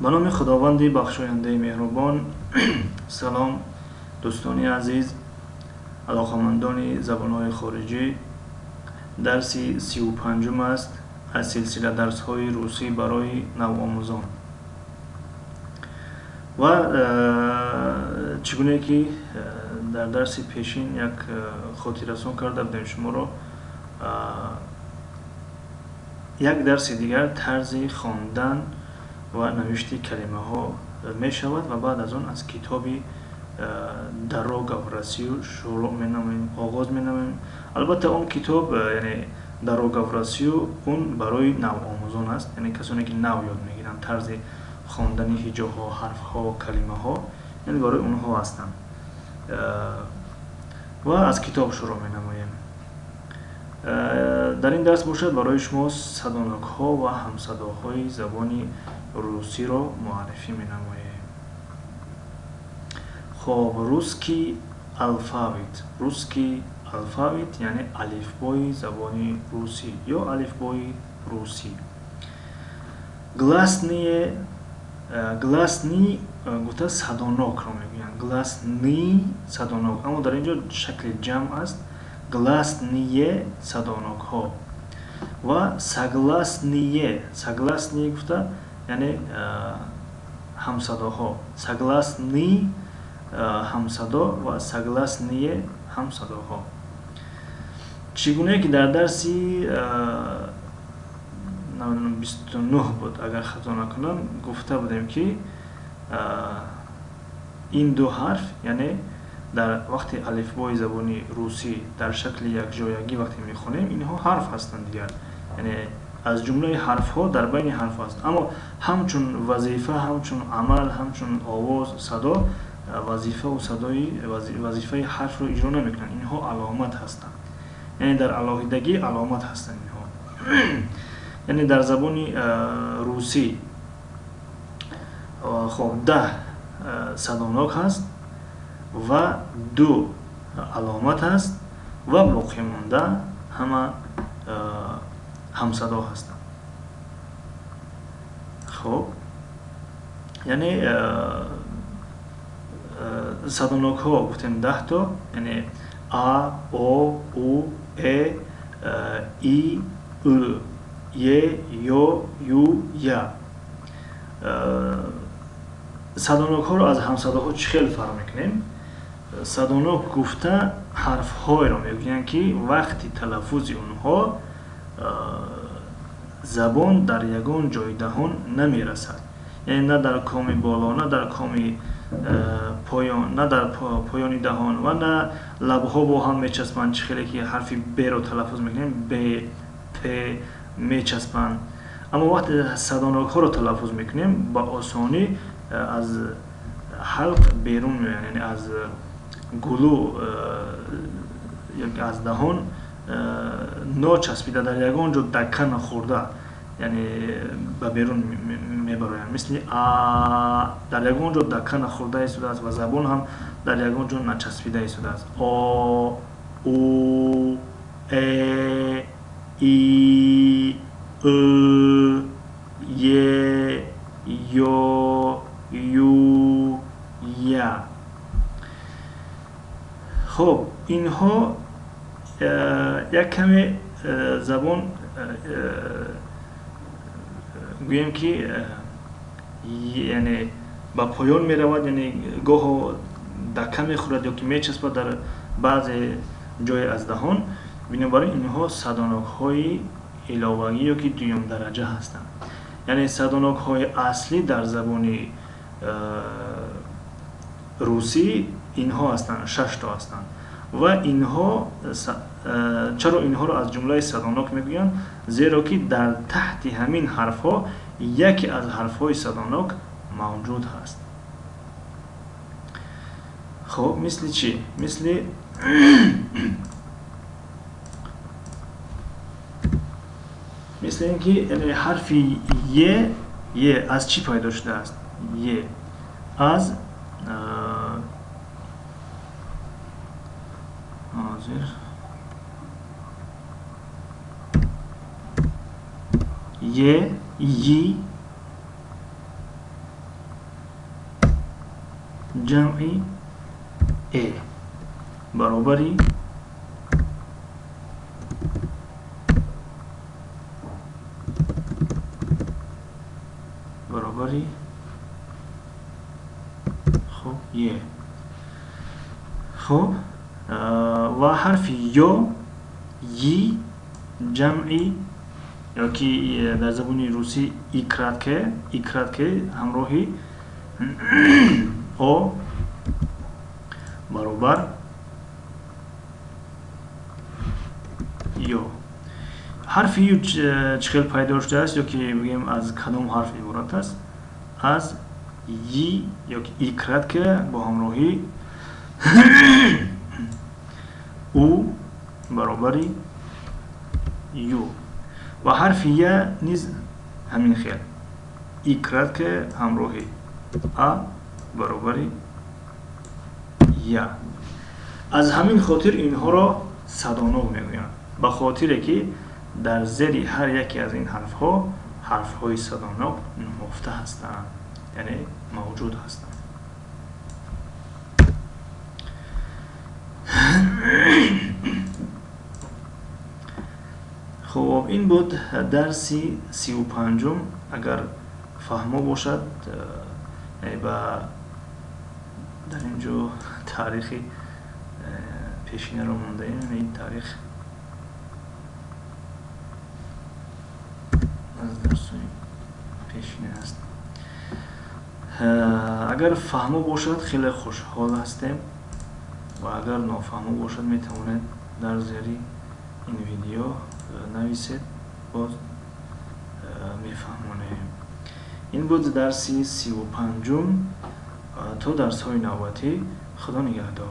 به نام خداوند بخشاینده مهربان. سلام دوستان عزیز، علاقمندان زبان‌های خارجی. درس 35 است از سلسله درس‌های روسی برای نوآموزان. و چگونه که در درس پیشین یک خاطررسان کرده بودیم شما را، یک درس دیگر طرز خواندن و نوشت کلمه ها می شود و بعد از آن از کتابی дароговрасию шуруъ менамоем, оғоз менамоем. албатта он китоб яъне дароговрасию он барои навомӯзон аст, яъне касоне ки нав ёд мегиранд тарзи хондани ҳиҷоҳо, ҳарфҳо, калимаҳо, яъне барои онҳо ҳастанд. ва аз китоб шуруъ менамоем. дар ин дарс бошад барои шумо садонокҳо ва ҳамсадоҳои забони русиро муаррифӣ менамоем. خب روسکی الفابet یعنی الفبای زبان روسی یا الفبای روسی. гласни گفته صداناک رو میگوین، гласни صداناک، اما در اینجا شکل جمع است. гласни صداناک ها و согласни گفته یعنی همصداها. согласни همصدا و согласни همصداها. چگونه که در درسی 29 بود اگر خطا نکنم گفته بودیم که این دو حرف، یعنی در وقتی الفبای زبانی روسی در شکل یکجایگی وقتی میخونیم اینها حرف هستند دیگر، یعنی از جمله حرف ها در بین حرف هست، اما همچون وظیفه، همچون عمل، همچون آواز، صدا، وظیفه و صدای وظیفه حرف رو اجرا نمیکنن. اینها علامت هستند، یعنی در علاهیدگی علامت هستند اینها. یعنی در زبان روسی خب 10 صداناک هست و 2 علامت هست و باقی مانده همه همصدا هستند. خب یعنی صداناک ها گفتیم 10 تا، یعنی آ، او، او، ای، ای، او، ی، یو، یو، یا. صداناک ها رو از همصداها چه خیلی فرق میکنیم؟ صداناک گفته حرف های رو میگوین که وقتی تلفظ اونها زبان در یگان جای دهان نمیرسد، یعنی نه در کام بالا، نه در کام پایان، نه در پایان دهان و نه لبها با هم میچسبند. چه خیلی که حرفی ب رو تلفظ میکنیم ب، پ میچسبند، اما وقتی صداناک ها رو تلفظ میکنیم با آسانی از حلق بیرون میان، یعنی از گلو یا از دهان ناچسبیده، در یگان جا دکه نخورده، یعنی به بیرون میبرایم. مثل آ در یگان جا دکه نخورده ایستاده است و زبان هم در یگان جا نچسبیده ایستاده است. آ، او، ای، ای، او، ی، یو، یو، یا. خب اینها یک کمی زبان گویم که یعنی با پایان می رود، یعنی گاه دکه می خورد یا که می چسبد در بعض جای از دهان. بنابراین اینها صداناک های علاوه‌ای یا که دوم درجه هستند. یعنی صداناک های اصلی در زبان روسی اینها هستند، 6 تا هستند و اینها چرا اینها رو از جمله صداناک میگویند؟ زیرا که در تحت همین حرف ها یکی از حرف های صداناک موجود هست. خب مثل چی؟ مثل مثل اینکه حرف ی از چی پیدا شده است؟ ی از حاضر ی ی جمعی ای برابری خب ی. خب و حرف یا ی جمعی یا که در زبان روسی ایکراتکه همراهی او برابر یو. حرف یو چخیل پیدا شده است یا که بگیم از کدام حرف عبارت است؟ از ی یا که ایکراتکه با همراهی او برابری یو. و حرف ی نیز همین خیل ایکراتکه همراهی ا برابری یا. از همین خاطر اینها را صدانو میگویند، به خاطر که در زیر هر یکی از این حرف های صدانو نهفته هستند، یعنی موجود هستند. خب این بود درسی 35. اگر فهمو باشد در اینجا تاریخی پیشینه رو مونده ایم. این تاریخ از درسوی پیشینه هست. اگر فهمو باشد خیلی خوشحال هستیم و اگر نافهمو باشد میتوانید در زیر این ویدیو نویسید، باز میفهمونیم. این بود درسی 35. تا درس های نوبتی. خدا نگهدار.